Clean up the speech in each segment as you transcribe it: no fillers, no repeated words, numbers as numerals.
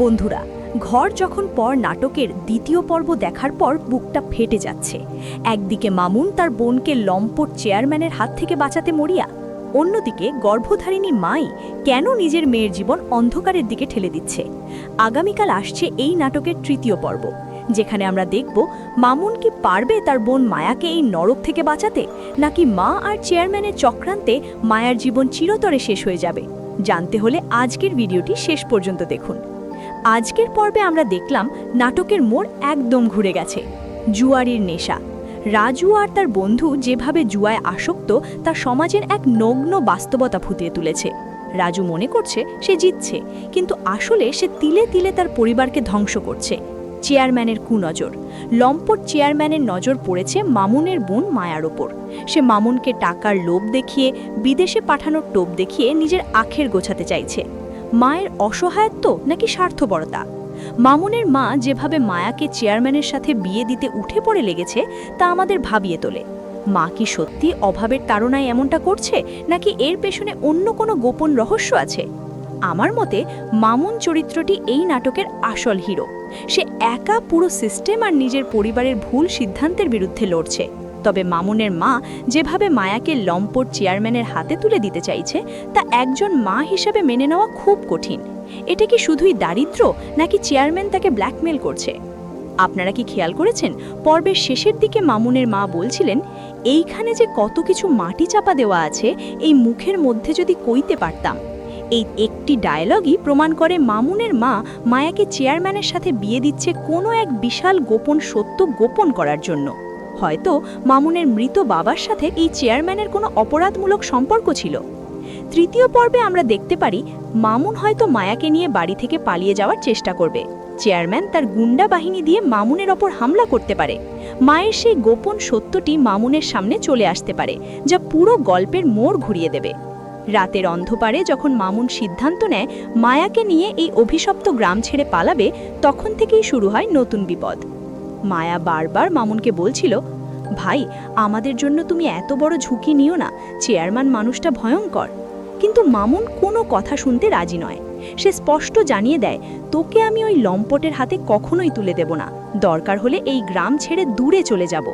বন্ধুরা, ঘর যখন পর নাটকের দ্বিতীয় পর্ব দেখার পর বুকটা ফেটে যাচ্ছে। একদিকে মামুন তার বোনকে লম্পট চেয়ারম্যানের হাত থেকে বাঁচাতে মরিয়া, অন্যদিকে গর্ভধারিণী মাই কেন নিজের মেয়ের জীবন অন্ধকারের দিকে ঠেলে দিচ্ছে। আগামীকাল আসছে এই নাটকের তৃতীয় পর্ব, যেখানে আমরা দেখব মামুন কি পারবে তার বোন মায়াকে এই নরক থেকে বাঁচাতে, নাকি মা আর চেয়ারম্যানের চক্রান্তে মায়ার জীবন চিরতরে শেষ হয়ে যাবে। জানতে হলে আজকের ভিডিওটি শেষ পর্যন্ত দেখুন। আজকের পর্বে আমরা দেখলাম নাটকের মোড় একদম ঘুরে গেছে। জুয়ারির নেশা, রাজু আর তার বন্ধু যেভাবে জুয়ায় আসক্ত তা সমাজের এক নগ্ন বাস্তবতা ফুটিয়ে তুলেছে। রাজু মনে করছে সে জিতছে, কিন্তু আসলে সে তিলে তিলে তার পরিবারকে ধ্বংস করছে। চেয়ারম্যানের কুনজর, লম্পট চেয়ারম্যানের নজর পড়েছে মামুনের বোন মায়ার ওপর। সে মামুনকে টাকার লোভ দেখিয়ে, বিদেশে পাঠানোর টোপ দেখিয়ে নিজের আখের গোছাতে চাইছে। মায়ের অসহায়ত্ব নাকি স্বার্থপরতা? মামুনের মা যেভাবে মায়াকে চেয়ারম্যানের সাথে বিয়ে দিতে উঠে পড়ে লেগেছে তা আমাদের ভাবিয়ে তোলে। মা কি সত্যি অভাবের তাড়নায় এমনটা করছে, নাকি এর পেছনে অন্য কোনো গোপন রহস্য আছে? আমার মতে মামুন চরিত্রটি এই নাটকের আসল হিরো। সে একা পুরো সিস্টেম আর নিজের পরিবারের ভুল সিদ্ধান্তের বিরুদ্ধে লড়ছে। তবে মামুনের মা যেভাবে মায়াকে লম্পট চেয়ারম্যানের হাতে তুলে দিতে চাইছে তা একজন মা হিসেবে মেনে নেওয়া খুব কঠিন। এটা কি শুধুই দারিদ্র্য, নাকি চেয়ারম্যান তাকে ব্ল্যাকমেল করছে? আপনারা কি খেয়াল করেছেন পর্বের শেষের দিকে মামুনের মা বলছিলেন, এইখানে যে কত কিছু মাটি চাপা দেওয়া আছে, এই মুখের মধ্যে যদি কইতে পারতাম। এই একটি ডায়লগই প্রমাণ করে মামুনের মা মায়াকে চেয়ারম্যানের সাথে বিয়ে দিচ্ছে কোনো এক বিশাল গোপন সত্য গোপন করার জন্য। হয়তো মামুনের মৃত বাবার সাথে এই চেয়ারম্যানের কোনো অপরাধমূলক সম্পর্ক ছিল। তৃতীয় পর্বে আমরা দেখতে পারি মামুন হয়তো মায়াকে নিয়ে বাড়ি থেকে পালিয়ে যাওয়ার চেষ্টা করবে। চেয়ারম্যান তার গুন্ডা বাহিনী দিয়ে মামুনের ওপর হামলা করতে পারে। মায়ের সেই গোপন সত্যটি মামুনের সামনে চলে আসতে পারে, যা পুরো গল্পের মোড় ঘুরিয়ে দেবে। রাতের অন্ধকারে যখন মামুন সিদ্ধান্ত নেয় মায়াকে নিয়ে এই অভিশপ্ত গ্রাম ছেড়ে পালাবে, তখন থেকেই শুরু হয় নতুন বিপদ। মায়া বারবার মামুনকে বলছিল, ভাই, আমাদের জন্য তুমি এত বড় ঝুঁকি নিও না, চেয়ারম্যান মানুষটা ভয়ঙ্কর। কিন্তু মামুন কোনো কথা শুনতে রাজি নয়। সে স্পষ্ট জানিয়ে দেয়, তোকে আমি ওই লম্পটের হাতে কখনোই তুলে দেব না, দরকার হলে এই গ্রাম ছেড়ে দূরে চলে যাব।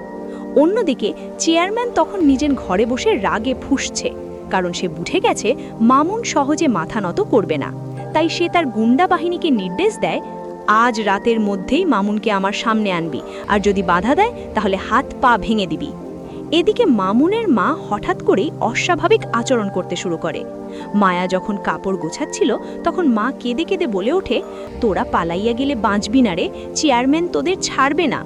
অন্যদিকে চেয়ারম্যান তখন নিজের ঘরে বসে রাগে ফুঁসছে, কারণ সে বুঝে গেছে মামুন সহজে মাথা নত করবে না। তাই সে তার গুন্ডা বাহিনীকে নির্দেশ দেয়, আজ রাতের মধ্যেই মামুনকে আমার সামনে আনবি, আর যদি বাধা দেয় তাহলে হাত পা ভেঙে দিবি। এদিকে মামুনের মা হঠাৎ করেই অস্বাভাবিক আচরণ করতে শুরু করে। মায়া যখন কাপড় গোছাচ্ছিল তখন মা কেঁদে কেঁদে বলে ওঠে, তোরা পালাইয়া গেলে বাঁচবি না রে, চেয়ারম্যান তোদের ছাড়বে না।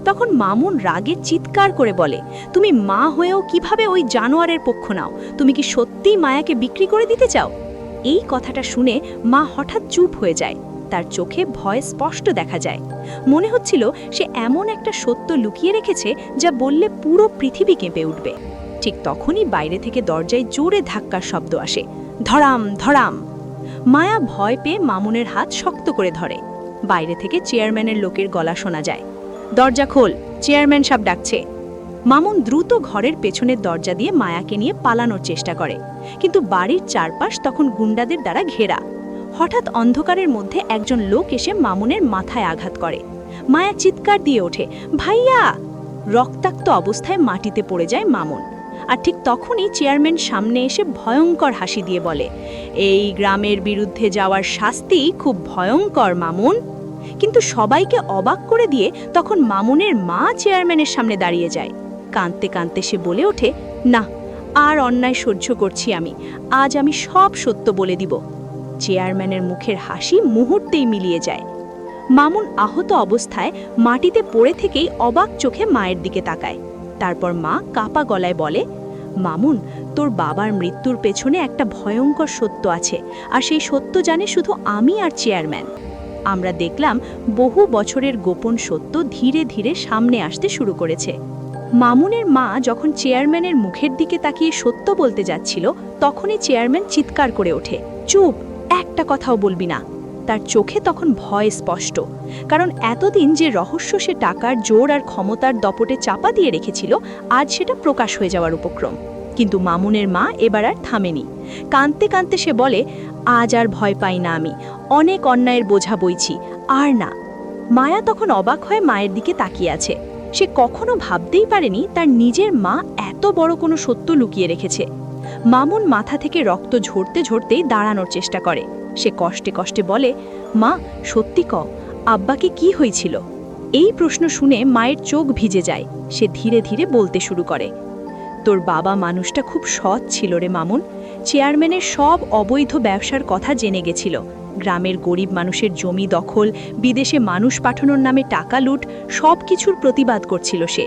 তখন মামুন রাগে চিৎকার করে বলে, তুমি মা হয়েও কিভাবে ওই জানোয়ারের পক্ষ নাও? তুমি কি সত্যিই মায়াকে বিক্রি করে দিতে চাও? এই কথাটা শুনে মা হঠাৎ চুপ হয়ে যায়। তার চোখে ভয় স্পষ্ট দেখা যায়। মনে হচ্ছিল সে এমন একটা সত্য লুকিয়ে রেখেছে যা বললে পুরো পৃথিবী কেঁপে উঠবে। ঠিক তখনই বাইরে থেকে দরজায় জোরে ধাক্কার শব্দ আসে, ধরাম ধরাম। মায়া ভয় পেয়ে মামুনের হাত শক্ত করে ধরে। বাইরে থেকে চেয়ারম্যানের লোকের গলা শোনা যায়, দরজা খোল, চেয়ারম্যান সাহেব ডাকছে। মামুন দ্রুত ঘরের পেছনের দরজা দিয়ে মায়াকে নিয়ে পালানোর চেষ্টা করে, কিন্তু বাড়ির চারপাশ তখন গুন্ডাদের দ্বারা ঘেরা। হঠাৎ অন্ধকারের মধ্যে একজন লোক এসে মামুনের মাথায় আঘাত করে। মায়া চিৎকার দিয়ে ওঠে, ভাইয়া! রক্তাক্ত অবস্থায় মাটিতে পড়ে যায় মামুন। আর ঠিক তখনই চেয়ারম্যান সামনে এসে ভয়ঙ্কর হাসি দিয়ে বলে, এই গ্রামের বিরুদ্ধে যাওয়ার শাস্তি খুব ভয়ঙ্কর মামুন। কিন্তু সবাইকে অবাক করে দিয়ে তখন মামুনের মা চেয়ারম্যানের সামনে দাঁড়িয়ে যায়। কাঁদতে কাঁদতে সে বলে ওঠে, না, আর অন্যায় সহ্য করছি আমি, আজ আমি সব সত্য বলে দিব। চেয়ারম্যানের মুখের হাসি মুহূর্তেই মিলিয়ে যায়। মামুন আহত অবস্থায় মাটিতে পড়ে থেকেই অবাক চোখে মায়ের দিকে তাকায়। তারপর মা কাপা গলায় বলে, মামুন, তোর বাবার মৃত্যুর পেছনে একটা ভয়ঙ্কর সত্য আছে, আর সেই সত্য জানে শুধু আমি আর চেয়ারম্যান। আমরা দেখলাম বহু বছরের গোপন সত্য ধীরে ধীরে সামনে আসতে শুরু করেছে। মামুনের মা যখন চেয়ারম্যানের মুখের দিকে তাকিয়ে সত্য বলতে যাচ্ছিল, তখনই চেয়ারম্যান চিৎকার করে ওঠে, চুপ, একটা কথাও বলবি না। তার চোখে তখন ভয় স্পষ্ট, কারণ এতদিন যে রহস্য সে টাকার জোর আর ক্ষমতার দপটে চাপা দিয়ে রেখেছিল, আজ সেটা প্রকাশ হয়ে যাওয়ার উপক্রম। কিন্তু মামুনের মা এবার আর থামেনি। কাঁদতে কাঁদতে সে বলে, আজ আর ভয় পাই না, আমি অনেক অন্যায়ের বোঝা বইছি, আর না। মায়া তখন অবাক হয়ে মায়ের দিকে তাকিয়ে আছে। সে কখনো ভাবতেই পারেনি তার নিজের মা এত বড় কোনো সত্য লুকিয়ে রেখেছে। মামুন মাথা থেকে রক্ত ঝরতে ঝরতেই দাঁড়ানোর চেষ্টা করে। সে কষ্টে কষ্টে বলে, মা সত্যি ক, আব্বাকে কি হয়েছিল? এই প্রশ্ন শুনে মায়ের চোখ ভিজে যায়। সে ধীরে ধীরে বলতে শুরু করে, তোর বাবা মানুষটা খুব সৎ ছিল রে মামুন। চেয়ারম্যানের সব অবৈধ ব্যবসার কথা জেনে গেছিল। গ্রামের গরিব মানুষের জমি দখল, বিদেশে মানুষ পাঠানোর নামে টাকা লুট, সব কিছুর প্রতিবাদ করছিল সে।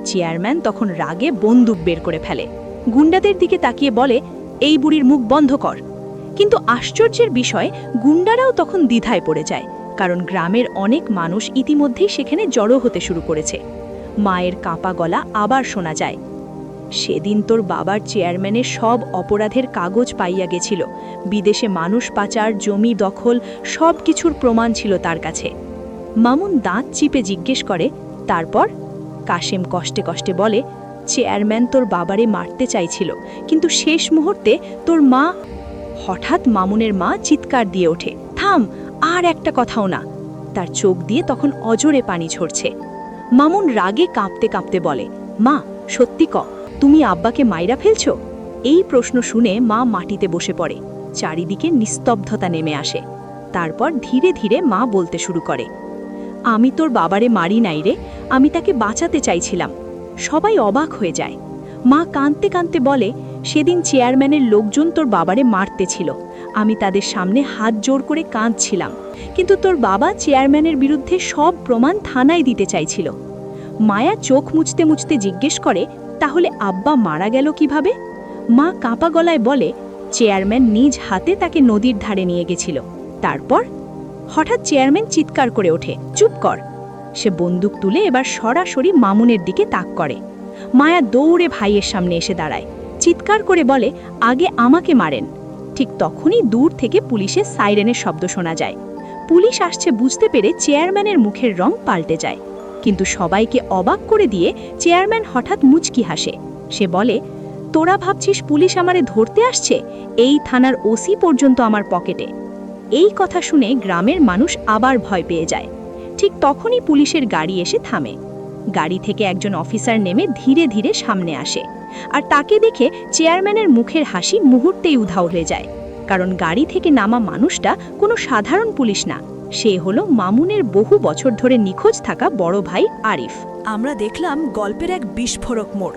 চেয়ারম্যান তখন রাগে বন্দুক বের করে ফেলে, গুন্ডাদের দিকে তাকিয়ে বলে, এই বুড়ির মুখ বন্ধ কর। কিন্তু আশ্চর্যের বিষয়, গুন্ডারাও তখন দ্বিধায় পড়ে যায়, কারণ গ্রামের অনেক মানুষ ইতিমধ্যেই সেখানে জড়ো হতে শুরু করেছে। মায়ের কাঁপা গলা আবার শোনা যায়, সেদিন তোর বাবার চেয়ারম্যানের সব অপরাধের কাগজ পাইয়া গেছিল। বিদেশে মানুষ পাচার, জমি দখল, সব কিছুর প্রমাণ ছিল তার কাছে। মামুন দাঁত চিপে জিজ্ঞেস করে, তারপর? কাশেম কষ্টে কষ্টে বলে, চেয়ারম্যান তোর বাবারে মারতে চাইছিল, কিন্তু শেষ মুহূর্তে তোর মা। হঠাৎ মামুনের মা চিৎকার দিয়ে ওঠে, থাম, আর একটা কথাও না। তার চোখ দিয়ে তখন অজরে পানি ঝরছে। মামুন রাগে কাঁপতে কাঁপতে বলে, মা সত্যি ক, তুমি আব্বাকে মাইরা ফেলছো? এই প্রশ্ন শুনে মা মাটিতে বসে পড়ে। চারিদিকে নিস্তব্ধতা নেমে আসে। তারপর ধীরে ধীরে মা বলতে শুরু করে, আমি তোর বাবারে মারি নাই রে, আমি তাকে বাঁচাতে চাইছিলাম। সবাই অবাক হয়ে যায়। মা কাঁদতে কাঁদতে বলে, সেদিন চেয়ারম্যানের লোকজন তোর বাবারে মারতে ছিল। আমি তাদের সামনে হাত জোর করে কাঁদছিলাম, কিন্তু তোর বাবা চেয়ারম্যানের বিরুদ্ধে সব প্রমাণ থানায় দিতে চাইছিল। মায়া চোখ মুছতে মুছতে জিজ্ঞেস করে, তাহলে আব্বা মারা গেল কিভাবে? মা কাঁপা গলায় বলে, চেয়ারম্যান নিজ হাতে তাকে নদীর ধারে নিয়ে গেছিল। তারপর? হঠাৎ চেয়ারম্যান চিৎকার করে ওঠে, চুপ কর। সে বন্দুক তুলে এবার সরাসরি মামুনের দিকে তাক করে। মায়া দৌড়ে ভাইয়ের সামনে এসে দাঁড়ায়, চিৎকার করে বলে, আগে আমাকে মারেন। ঠিক তখনই দূর থেকে পুলিশের সাইরেনের শব্দ শোনা যায়। পুলিশ আসছে বুঝতে পেরে চেয়ারম্যানের মুখের রং পাল্টে যায়। কিন্তু সবাইকে অবাক করে দিয়ে চেয়ারম্যান হঠাৎ মুচকি হাসে। সে বলে, তোরা ভাবছিস পুলিশ আমারে ধরতে আসছে? এই থানার ওসি পর্যন্ত আমার পকেটে। এই কথা শুনে গ্রামের মানুষ আবার ভয় পেয়ে যায়। ঠিক তখনই পুলিশের গাড়ি এসে থামে। গাড়ি থেকে একজন অফিসার নেমে ধীরে ধীরে সামনে আসে, আর তাকে দেখে চেয়ারম্যানের মুখের হাসি মুহূর্তেই উধাও হয়ে যায়। কারণ গাড়ি থেকে নামা মানুষটা কোনো সাধারণ পুলিশ না, সে হলো মামুনের বহু বছর ধরে নিখোঁজ থাকা বড় ভাই আরিফ। আমরা দেখলাম গল্পের এক বিস্ফোরক মোড়।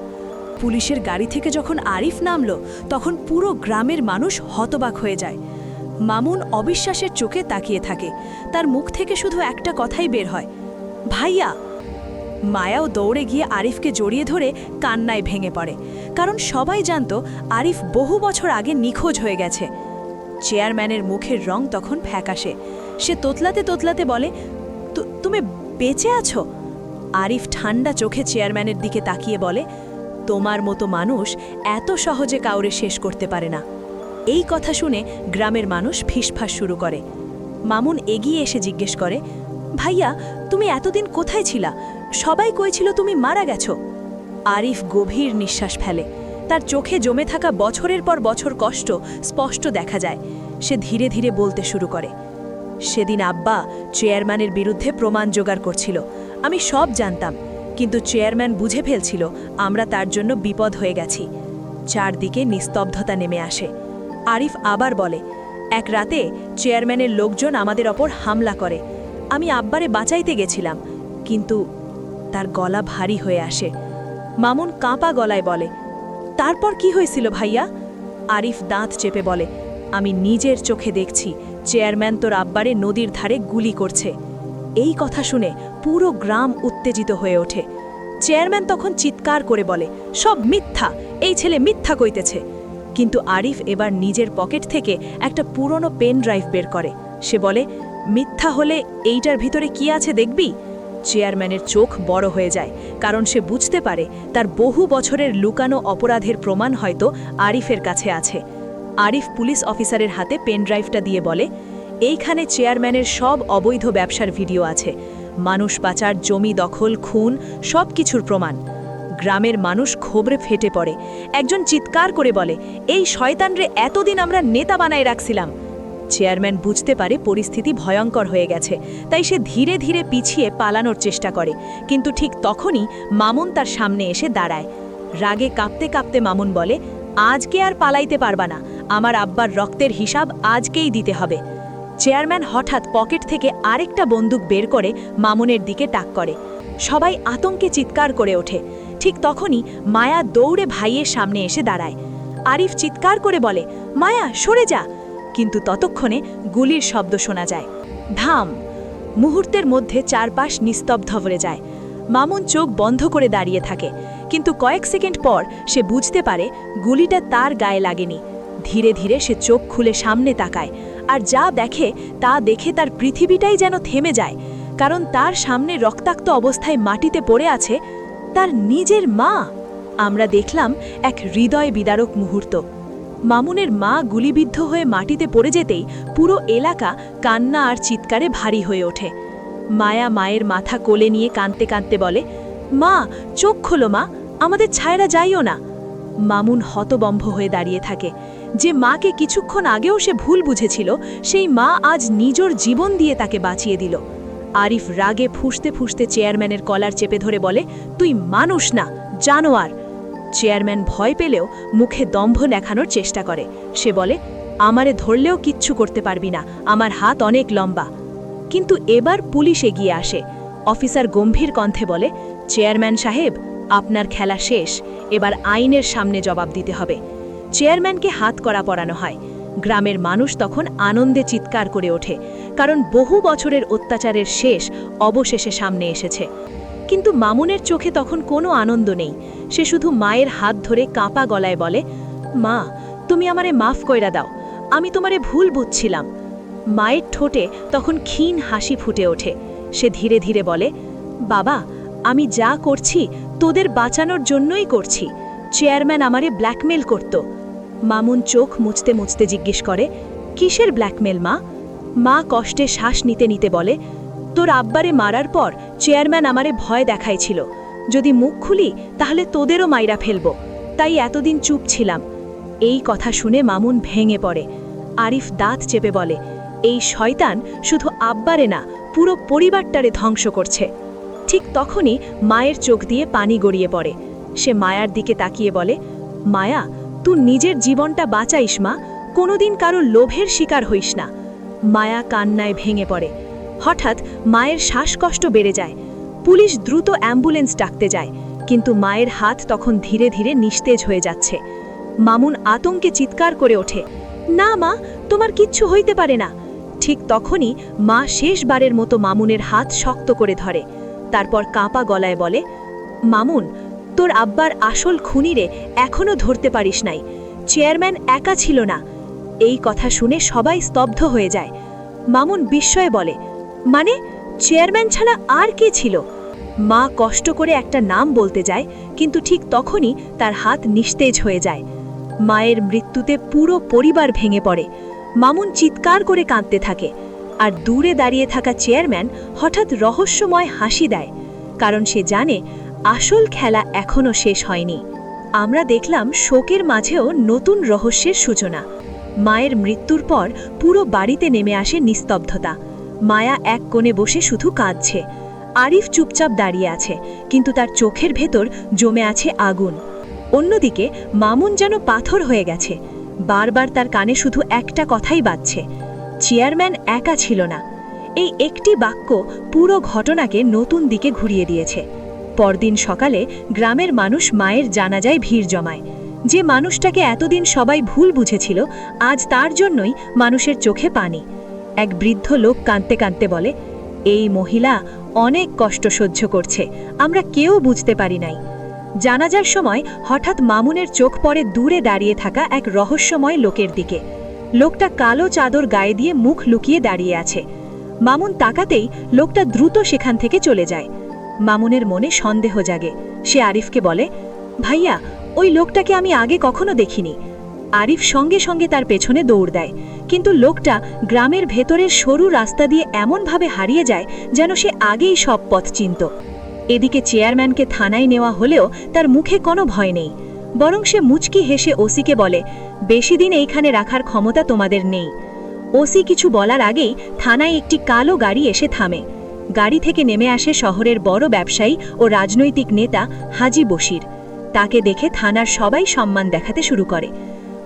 পুলিশের গাড়ি থেকে যখন আরিফ নামলো, তখন পুরো গ্রামের মানুষ হতবাক হয়ে যায়। মামুন অবিশ্বাসের চোখে তাকিয়ে থাকে। তার মুখ থেকে শুধু একটা কথাই বের হয়, ভাইয়া। মায়াও দৌড়ে গিয়ে আরিফকে জড়িয়ে ধরে কান্নায় ভেঙে পড়ে, কারণ সবাই জানতো আরিফ বহু বছর আগে নিখোঁজ হয়ে গেছে। চেয়ারম্যানের মুখের রং তখন ফ্যাকাশে। সে তোতলাতে তোতলাতে বলে, তুমি বেঁচে আছো? আরিফ ঠান্ডা চোখে চেয়ারম্যানের দিকে তাকিয়ে বলে, তোমার মতো মানুষ এত সহজে কাউরে শেষ করতে পারে না। এই কথা শুনে গ্রামের মানুষ ফিসফাস শুরু করে। মামুন এগিয়ে এসে জিজ্ঞেস করে, ভাইয়া তুমি এতদিন কোথায় ছিলা? সবাই কইছিল তুমি মারা গেছো। আরিফ গভীর নিঃশ্বাস ফেলে। তার চোখে জমে থাকা বছরের পর বছর কষ্ট স্পষ্ট দেখা যায়। সে ধীরে ধীরে বলতে শুরু করে, সেদিন আব্বা চেয়ারম্যানের বিরুদ্ধে প্রমাণ জোগাড় করছিল। আমি সব জানতাম, কিন্তু চেয়ারম্যান বুঝে ফেলছিল আমরা তার জন্য বিপদ হয়ে গেছি। চারদিকে নিস্তব্ধতা নেমে আসে। আরিফ আবার বলে, এক রাতে চেয়ারম্যানের লোকজন আমাদের ওপর হামলা করে। আমি আব্বারে বাঁচাইতে গেছিলাম, কিন্তু তার গলা ভারী হয়ে আসে। মামুন কাঁপা গলায় বলে, তারপর কি হয়েছিল ভাইয়া? আরিফ দাঁত চেপে বলে, আমি নিজের চোখে দেখছি চেয়ারম্যান তোর আব্বারে নদীর ধারে গুলি করছে। এই কথা শুনে পুরো গ্রাম উত্তেজিত হয়ে ওঠে। চেয়ারম্যান তখন চিৎকার করে বলে, সব মিথ্যা, এই ছেলে মিথ্যা কইতেছে। কিন্তু আরিফ এবার নিজের পকেট থেকে একটা পুরনো পেন ড্রাইভ বের করে। সে বলে, মিথ্যা হলে এইটার ভিতরে কি আছে দেখবি? চেয়ারম্যানের চোখ বড় হয়ে যায়, কারণ সে বুঝতে পারে তার বহু বছরের লুকানো অপরাধের প্রমাণ হয়তো আরিফের কাছে আছে। আরিফ পুলিশ অফিসারের হাতে পেন ড্রাইভটা দিয়ে বলে, এইখানে চেয়ারম্যানের সব অবৈধ ব্যবসার ভিডিও আছে, মানুষ পাচার, জমি দখল, খুন, সব কিছুর প্রমাণ। গ্রামের মানুষ ক্ষোভে ফেটে পড়ে। একজন চিৎকার করে বলে, এই শয়তানরে এতদিন আমরা নেতা বানায় রাখছিলাম। চেয়ারম্যান বুঝতে পারে পরিস্থিতি ভয়ঙ্কর হয়ে গেছে, তাই সে ধীরে ধীরে পিছিয়ে পালানোর চেষ্টা করে। কিন্তু ঠিক তখনই মামুন তার সামনে এসে দাঁড়ায়। রাগে কাঁপতে কাঁপতে মামুন বলে, আজকে আর পালাইতে পারবা না, আমার আব্বার রক্তের হিসাব আজকেই দিতে হবে। চেয়ারম্যান হঠাৎ পকেট থেকে আরেকটা বন্দুক বের করে মামুনের দিকে তাক করে। সবাই আতঙ্কে চিৎকার করে ওঠে। ঠিক তখনই মায়া দৌড়ে ভাইয়ের সামনে এসে দাঁড়ায়। আরিফ চিৎকার করে বলে, মায়া সরে যা। কিন্তু ততক্ষণে গুলির শব্দ শোনা যায়। ধাম! মুহূর্তের মধ্যে চারপাশ নিস্তব্ধ হয়ে যায়। মামুন চোখ বন্ধ করে দাঁড়িয়ে থাকে, কিন্তু কয়েক সেকেন্ড পর সে বুঝতে পারে গুলিটা তার গায়ে লাগেনি। ধীরে ধীরে সে চোখ খুলে সামনে তাকায়, আর যা দেখে তা দেখে তার পৃথিবীটাই যেন থেমে যায়। কারণ তার সামনে রক্তাক্ত অবস্থায় মাটিতে পড়ে আছে তার নিজের মা। আমরা দেখলাম এক হৃদয় বিদারক মুহূর্ত। মামুনের মা গুলিবিদ্ধ হয়ে মাটিতে পড়ে যেতেই পুরো এলাকা কান্না আর চিৎকারে ভারী হয়ে ওঠে। মায়া মায়ের মাথা কোলে নিয়ে কাঁদতে কাঁদতে বলে, মা চোখ খোলো মা, আমাদের ছায়রা যাইও না। মামুন হতবম্ব হয়ে দাঁড়িয়ে থাকে। যে মাকে কিছুক্ষণ আগেও সে ভুল বুঝেছিল, সেই মা আজ নিজের জীবন দিয়ে তাকে বাঁচিয়ে দিল। আরিফ রাগে ফুঁসতে ফুঁসতে চেয়ারম্যানের কলার চেপে ধরে বলে, তুই মানুষ না, জানোয়ার। চেয়ারম্যান ভয় পেলেও মুখে দম্ভ দেখানোর চেষ্টা করে। সে বলে, আমারে ধরলেও কিচ্ছু করতে পারবি না, আমার হাত অনেক লম্বা। কিন্তু এবার পুলিশ এগিয়ে আসে। অফিসার গম্ভীর কণ্ঠে বলে, চেয়ারম্যান সাহেব, আপনার খেলা শেষ, এবার আইনের সামনে জবাব দিতে হবে। চেয়ারম্যানকে হাত করা পরানো হয়। গ্রামের মানুষ তখন আনন্দে চিৎকার করে ওঠে, কারণ বহু বছরের অত্যাচারের শেষ অবশেষে সামনে এসেছে। কিন্তু মামুনের চোখে তখন কোনো আনন্দ নেই। সে শুধু মায়ের হাত ধরে কাঁপা গলায় বলে, মা তুমি আমারে মাফ কইরা দাও, আমি তোমারে ভুল বুঝছিলাম। মায়ের ঠোঁটে তখন ক্ষীণ হাসি ফুটে ওঠে। সে ধীরে ধীরে বলে, বাবা আমি যা করছি তোদের বাঁচানোর জন্যই করছি। চেয়ারম্যান আমারে ব্ল্যাকমেল করত। মামুন চোখ মুছতে মুছতে জিজ্ঞেস করে, কিসের ব্ল্যাকমেল মা? মা কষ্টে শ্বাস নিতে নিতে বলে, তোর আব্বারে মারার পর চেয়ারম্যান আমারে ভয় দেখাইছিল, যদি মুখ খুলি তাহলে তোদেরও মাইরা ফেলবো, তাই এতদিন চুপ ছিলাম। এই কথা শুনে মামুন ভেঙে পড়ে। আরিফ দাঁত চেপে বলে, এই শয়তান শুধু আব্বারে না, পুরো পরিবারটারে ধ্বংস করছে। ঠিক তখনই মায়ের চোখ দিয়ে পানি গড়িয়ে পড়ে। সে মায়ার দিকে তাকিয়ে বলে, মায়া তুই নিজের জীবনটা বাঁচাইস মা, কোনোদিন কারো লোভের শিকার হইস না। মায়া কান্নায় ভেঙে পড়ে। হঠাৎ মায়ের শ্বাসকষ্ট বেড়ে যায়। পুলিশ দ্রুত অ্যাম্বুলেন্স ডাকতে যায়, কিন্তু মায়ের হাত তখন ধীরে ধীরে নিস্তেজ হয়ে যাচ্ছে। মামুন আতঙ্কে চিৎকার করে ওঠে, না মা, তোমার কিচ্ছু হইতে পারে না। ঠিক তখনই মা শেষবারের মতো মামুনের হাত শক্ত করে ধরে। তারপর কাঁপা গলায় বলে, মামুন তোর আব্বার আসল খুনিরে এখনো ধরতে পারিস নাই, চেয়ারম্যান একা ছিল না। এই কথা শুনে সবাই স্তব্ধ হয়ে যায়। মামুন বিস্ময়ে বলে, মানে চেয়ারম্যান ছাড়া আর কে ছিল? মা কষ্ট করে একটা নাম বলতে যায়, কিন্তু ঠিক তখনই তার হাত নিস্তেজ হয়ে যায়। মায়ের মৃত্যুতে পুরো পরিবার ভেঙে পড়ে। মামুন চিৎকার করে কাঁদতে থাকে, আর দূরে দাঁড়িয়ে থাকা চেয়ারম্যান হঠাৎ রহস্যময় হাসি দেয়, কারণ সে জানে আসল খেলা এখনো শেষ হয়নি। আমরা দেখলাম শোকের মাঝেও নতুন রহস্যের সূচনা। মায়ের মৃত্যুর পর পুরো বাড়িতে নেমে আসে নিস্তব্ধতা। মায়া এক কোণে বসে শুধু কাঁদছে। আরিফ চুপচাপ দাঁড়িয়ে আছে, কিন্তু তার চোখের ভেতর জমে আছে আগুন। অন্যদিকে মামুন যেন পাথর হয়ে গেছে। বারবার তার কানে শুধু একটা কথাই বাজছে, চেয়ারম্যান একা ছিল না। এই একটি বাক্য পুরো ঘটনাকে নতুন দিকে ঘুরিয়ে দিয়েছে। পরদিন সকালে গ্রামের মানুষ মায়ের জানাজায় ভিড় জমায়। যে মানুষটাকে এতদিন সবাই ভুল বুঝেছিল, আজ তার জন্যই মানুষের চোখে পানি। এক বৃদ্ধ লোক কাঁদতে কাঁদতে বলে, এই মহিলা অনেক কষ্ট সহ্য করছে, আমরা কেউ বুঝতে পারি নাই। জানাজার সময় হঠাৎ মামুনের চোখ পড়ে দূরে দাঁড়িয়ে থাকা এক রহস্যময় লোকের দিকে। লোকটা কালো চাদর গায়ে দিয়ে মুখ লুকিয়ে দাঁড়িয়ে আছে। মামুন তাকাতেই লোকটা দ্রুত সেখান থেকে চলে যায়। মামুনের মনে সন্দেহ জাগে। সে আরিফকে বলে, ভাইয়া ওই লোকটাকে আমি আগে কখনো দেখিনি। আরিফ সঙ্গে সঙ্গে তার পেছনে দৌড় দেয়, কিন্তু লোকটা গ্রামের ভেতরের সরু রাস্তা দিয়ে এমনভাবে হারিয়ে যায় যেন সে আগেই সব পথ চিনত। এদিকে চেয়ারম্যানকে থানায় নেওয়া হলেও তার মুখে কোনো ভয় নেই, বরং সে মুচকি হেসে ওসিকে বলে, বেশি দিন এইখানে রাখার ক্ষমতা তোমাদের নেই। ওসি কিছু বলার আগেই থানায় একটি কালো গাড়ি এসে থামে। গাড়ি থেকে নেমে আসে শহরের বড় ব্যবসায়ী ও রাজনৈতিক নেতা হাজি বশির। তাকে দেখে থানার সবাই সম্মান দেখাতে শুরু করে।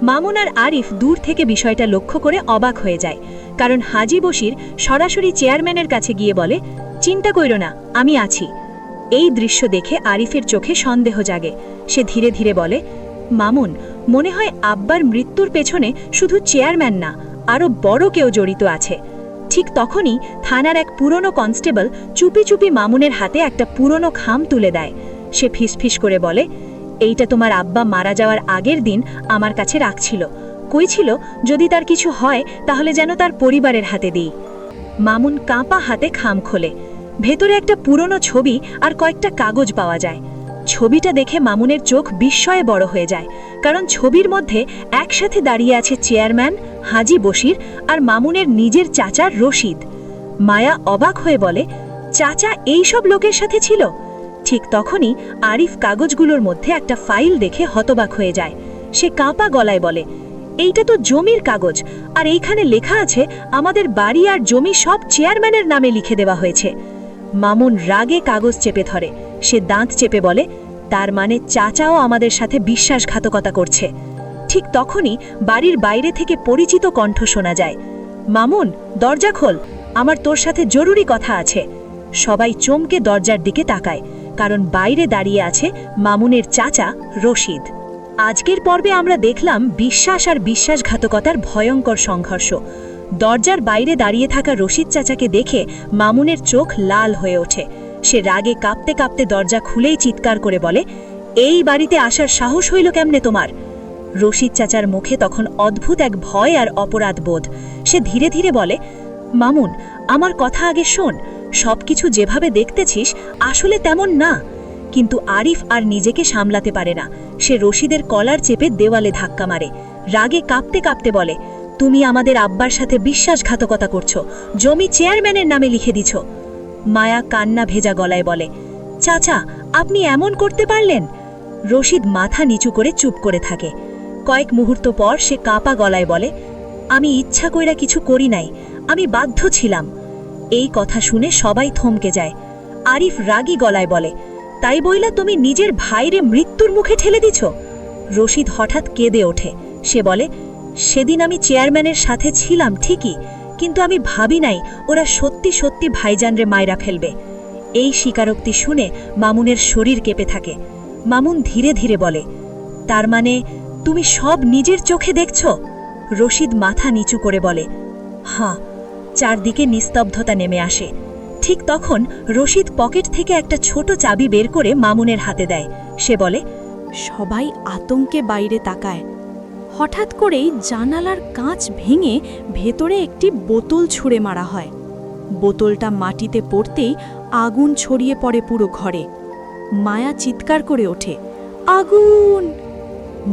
মামুন আর আরিফ দূর থেকে বিষয়টা লক্ষ্য করে অবাক হয়ে যায়, কারণ হাজি বশির সরাসরি চেয়ারম্যানের কাছে গিয়ে বলে, চিন্তা কইরো না, আমি আছি। এই দৃশ্য দেখে আরিফের চোখে সন্দেহ জাগে। সে ধীরে ধীরে বলে, মামুন, মনে হয় আব্বার মৃত্যুর পেছনে শুধু চেয়ারম্যান না, আরও বড় কেউ জড়িত আছে। ঠিক তখনই থানার এক পুরনো কনস্টেবল চুপি চুপি মামুনের হাতে একটা পুরনো খাম তুলে দেয়। সে ফিসফিস করে বলে, এইটা তোমার আব্বা মারা যাওয়ার আগের দিন আমার কাছে রাখছিল, কইছিল যদি তার কিছু হয় তাহলে যেন তার পরিবারের হাতে দিই। মামুন কাঁপা হাতে খাম খোলে। ভেতরে একটা পুরনো ছবি আর কয়েকটা কাগজ পাওয়া যায়। ছবিটা দেখে মামুনের চোখ বিস্ময়ে বড় হয়ে যায়, কারণ ছবির মধ্যে একসাথে দাঁড়িয়ে আছে চেয়ারম্যান, হাজি বশির আর মামুনের নিজের চাচা রশিদ। মায়া অবাক হয়ে বলে, চাচা এই সব লোকের সাথে ছিল? ঠিক তখনই আরিফ কাগজগুলোর মধ্যে একটা ফাইল দেখে হতবাক হয়ে যায়। সে কাঁপা গলায় বলে, এইটা তো জমির কাগজ, আর এইখানে লেখা আছে আমাদের বাড়ি আর জমি সব চেয়ারম্যানের নামে লিখে দেওয়া হয়েছে। মামুন রাগে কাগজ চেপে ধরে। সে দাঁত চেপে বলে, তার মানে চাচাও আমাদের সাথে বিশ্বাসঘাতকতা করছে। ঠিক তখনই বাড়ির বাইরে থেকে পরিচিত কণ্ঠ শোনা যায়, মামুন, দরজা খোল, আমার তোর সাথে জরুরি কথা আছে। সবাই চমকে দরজার দিকে তাকায়, কারণ বাইরে দাঁড়িয়ে আছে মামুনের চাচা রশিদ। আজকের পর্বে আমরা দেখলাম বিশ্বাস আর বিশ্বাসঘাতকতার ভয়ঙ্কর সংঘর্ষ। দরজার বাইরে দাঁড়িয়ে থাকা রশিদ চাচাকে দেখে মামুনের চোখ লাল হয়ে ওঠে। সে রাগে কাঁপতে কাঁপতে দরজা খুলেই চিৎকার করে বলে, এই বাড়িতে আসার সাহস হইল কেমনে তোমার? রশিদ চাচার মুখে তখন অদ্ভুত এক ভয় আর অপরাধ বোধ। সে ধীরে ধীরে বলে, মামুন, আমার কথা আগে শোন, সবকিছু যেভাবে দেখতেছিস আসলে তেমন না। কিন্তু আরিফ আর নিজেকে সামলাতে পারে না। সে রশিদের কলার চেপে দেওয়ালে ধাক্কা মারে। রাগে কাঁপতে কাঁপতে বলে, তুমি আমাদের আব্বার সাথে বিশ্বাসঘাতকতা করছো, জমি চেয়ারম্যানের নামে লিখে দিছ। মায়া কান্না ভেজা গলায় বলে, চাচা, আপনি এমন করতে পারলেন? রশিদ মাথা নিচু করে চুপ করে থাকে। কয়েক মুহূর্ত পর সে কাঁপা গলায় বলে, আমি ইচ্ছা কইরা কিছু করি নাই, আমি বাধ্য ছিলাম। এই কথা শুনে সবাই থমকে যায়। আরিফ রাগী গলায় বলে, তাই বইলা তুমি নিজের ভাইরে মৃত্যুর মুখে ঠেলে দিছ? রশিদ হঠাৎ কেঁদে ওঠে। সে বলে, সেদিন আমি চেয়ারম্যানের সাথে ছিলাম ঠিকই, কিন্তু আমি ভাবি নাই ওরা সত্যি সত্যি ভাইজানরে মাইরা ফেলবে। এই স্বীকারোক্তি শুনে মামুনের শরীর কেঁপে থাকে। মামুন ধীরে ধীরে বলে, তার মানে তুমি সব নিজের চোখে দেখছ? রশিদ মাথা নিচু করে বলে, হ্যাঁ। চারদিকে নিস্তব্ধতা নেমে আসে। ঠিক তখন রশিদ পকেট থেকে একটা ছোট চাবি বের করে মামুনের হাতে দেয়। সে বলে, সবাই আতঙ্কে বাইরে তাকায়। হঠাৎ করেই জানালার কাঁচ ভেঙে ভেতরে একটি বোতল ছুঁড়ে মারা হয়। বোতলটা মাটিতে পড়তেই আগুন ছড়িয়ে পড়ে পুরো ঘরে। মায়া চিৎকার করে ওঠে, আগুন!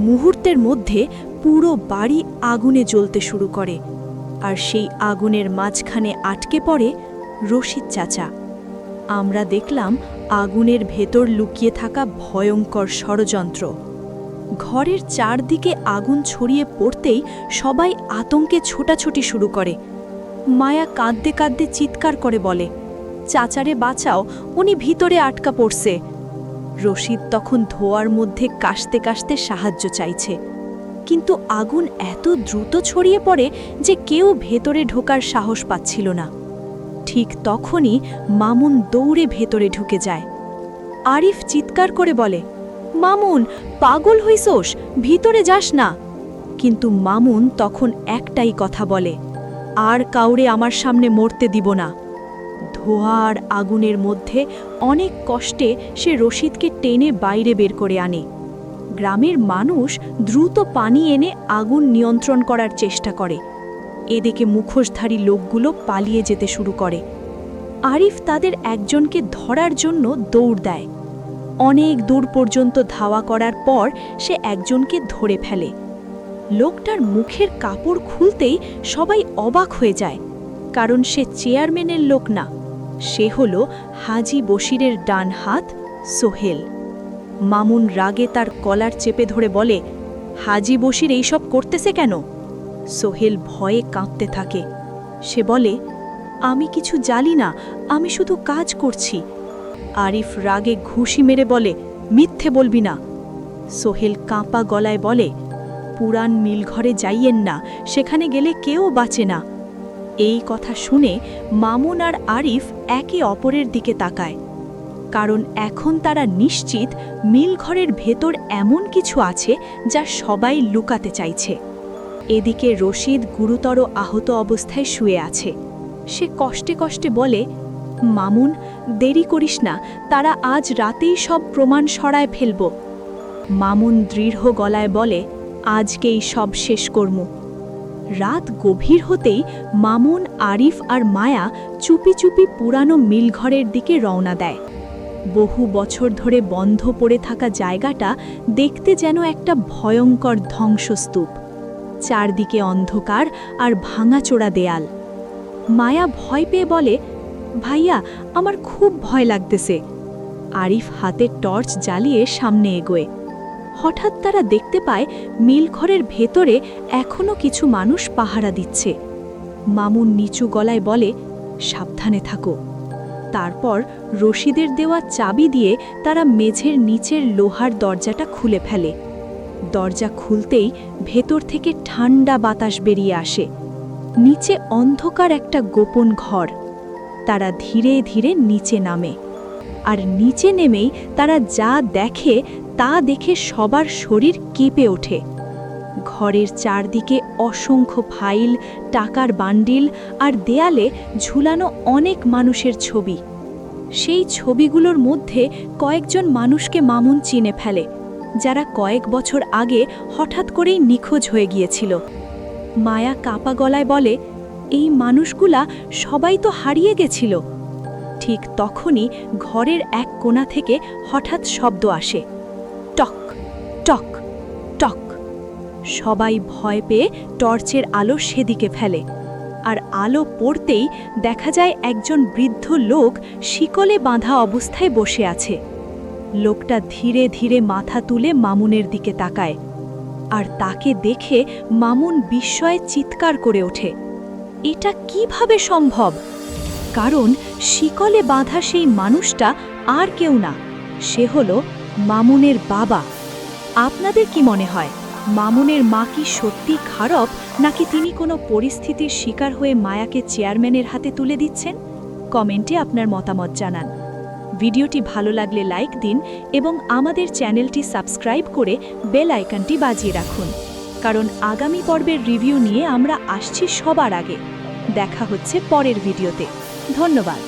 মুহূর্তের মধ্যে পুরো বাড়ি আগুনে জ্বলতে শুরু করে, আর সেই আগুনের মাঝখানে আটকে পড়ে রশিদ চাচা। আমরা দেখলাম আগুনের ভেতর লুকিয়ে থাকা ভয়ঙ্কর ষড়যন্ত্র। ঘরের চারদিকে আগুন ছড়িয়ে পড়তেই সবাই আতঙ্কে ছোটাছুটি শুরু করে। মায়া কাঁদতে কাঁদতে চিৎকার করে বলে, চাচারে বাঁচাও, উনি ভিতরে আটকা পড়ছে। রশিদ তখন ধোঁয়ার মধ্যে কাশতে কাশতে সাহায্য চাইছে, কিন্তু আগুন এত দ্রুত ছড়িয়ে পড়ে যে কেউ ভেতরে ঢোকার সাহস পাচ্ছিল না। ঠিক তখনই মামুন দৌড়ে ভেতরে ঢুকে যায়। আরিফ চিৎকার করে বলে, মামুন, পাগল হইছোস, ভিতরে যাস না। কিন্তু মামুন তখন একটাই কথা বলে, আর কাউরে আমার সামনে মরতে দিব না। ধোঁয়া আর আগুনের মধ্যে অনেক কষ্টে সে রশিদকে টেনে বাইরে বের করে আনে। গ্রামের মানুষ দ্রুত পানি এনে আগুন নিয়ন্ত্রণ করার চেষ্টা করে। এদিকে মুখোশধারী লোকগুলো পালিয়ে যেতে শুরু করে। আরিফ তাদের একজনকে ধরার জন্য দৌড় দেয়। অনেক দূর পর্যন্ত ধাওয়া করার পর সে একজনকে ধরে ফেলে। লোকটার মুখের কাপড় খুলতেই সবাই অবাক হয়ে যায়, কারণ সে চেয়ারম্যানের লোক না, সে হল হাজি বশিরের ডান হাত সোহেল। মামুন রাগে তার কলার চেপে ধরে বলে, হাজি বশির এইসব করতেছে কেন? সোহেল ভয়ে কাঁপতে থাকে। সে বলে, আমি কিছু জানি না, আমি শুধু কাজ করছি। আরিফ রাগে ঘুষি মেরে বলে, মিথ্যে বলবি না। সোহেল কাঁপা গলায় বলে, পুরান মিলঘরে যাইয়েন না, সেখানে গেলে কেউ বাঁচে না। এই কথা শুনে মামুন আর আরিফ একে অপরের দিকে তাকায়, কারণ এখন তারা নিশ্চিত মিলঘরের ভেতর এমন কিছু আছে যা সবাই লুকাতে চাইছে। এদিকে রশিদ গুরুতর আহত অবস্থায় শুয়ে আছে। সে কষ্টে কষ্টে বলে, মামুন, দেরি করিস না, তারা আজ রাতেই সব প্রমাণ সরায় ফেলব। মামুন দৃঢ় গলায় বলে, আজকেই সব শেষ করমু। রাত গভীর হতেই মামুন, আরিফ আর মায়া চুপি চুপি পুরানো মিলঘরের দিকে রওনা দেয়। বহু বছর ধরে বন্ধ পড়ে থাকা জায়গাটা দেখতে যেন একটা ভয়ঙ্কর ধ্বংসস্তূপ। চারদিকে অন্ধকার আর ভাঙাচোরা দেয়াল। মায়া ভয় পেয়ে বলে, ভাইয়া, আমার খুব ভয় লাগতেছে। আরিফ হাতে টর্চ জ্বালিয়ে সামনে এগোয়। হঠাৎ তারা দেখতে পায় মিলঘরের ভেতরে এখনো কিছু মানুষ পাহারা দিচ্ছে। মামুন নিচু গলায় বলে, সাবধানে থাকো। তারপর রশিদের দেওয়া চাবি দিয়ে তারা মেঝের নিচের লোহার দরজাটা খুলে ফেলে। দরজা খুলতেই ভেতর থেকে ঠান্ডা বাতাস বেরিয়ে আসে। নিচে অন্ধকার একটা গোপন ঘর। তারা ধীরে ধীরে নিচে নামে, আর নিচে নেমেই তারা যা দেখে তা দেখে সবার শরীর কেঁপে ওঠে। ঘরের চারদিকে অসংখ্য ফাইল, টাকার বান্ডিল আর দেয়ালে ঝুলানো অনেক মানুষের ছবি। সেই ছবিগুলোর মধ্যে কয়েকজন মানুষকে মামুন চিনে ফেলে, যারা কয়েক বছর আগে হঠাৎ করেই নিখোঁজ হয়ে গিয়েছিল। মায়া কাঁপা গলায় বলে, এই মানুষগুলা সবাই তো হারিয়ে গেছিল। ঠিক তখনই ঘরের এক কোণা থেকে হঠাৎ শব্দ আসে, টক টক টক। সবাই ভয় পেয়ে টর্চের আলো সেদিকে ফেলে, আর আলো পড়তেই দেখা যায় একজন বৃদ্ধ লোক শিকলে বাঁধা অবস্থায় বসে আছে। লোকটা ধীরে ধীরে মাথা তুলে মামুনের দিকে তাকায়, আর তাকে দেখে মামুন বিস্ময়ে চিৎকার করে ওঠে, এটা কিভাবে সম্ভব? কারণ শিকলে বাঁধা সেই মানুষটা আর কেউ না, সে হলো মামুনের বাবা। আপনাদের কি মনে হয়, মামুনের মা কি সত্যি খারাপ, নাকি তিনি কোনো পরিস্থিতির শিকার হয়ে মায়াকে চেয়ারম্যানের হাতে তুলে দিচ্ছেন? কমেন্টে আপনার মতামত জানান। ভিডিওটি ভালো লাগলে লাইক দিন এবং আমাদের চ্যানেলটি সাবস্ক্রাইব করে বেল আইকনটি বাজিয়ে রাখুন, কারণ আগামী পর্বের রিভিউ নিয়ে আমরা আসছি সবার আগে। দেখা হচ্ছে পরের ভিডিওতে। ধন্যবাদ।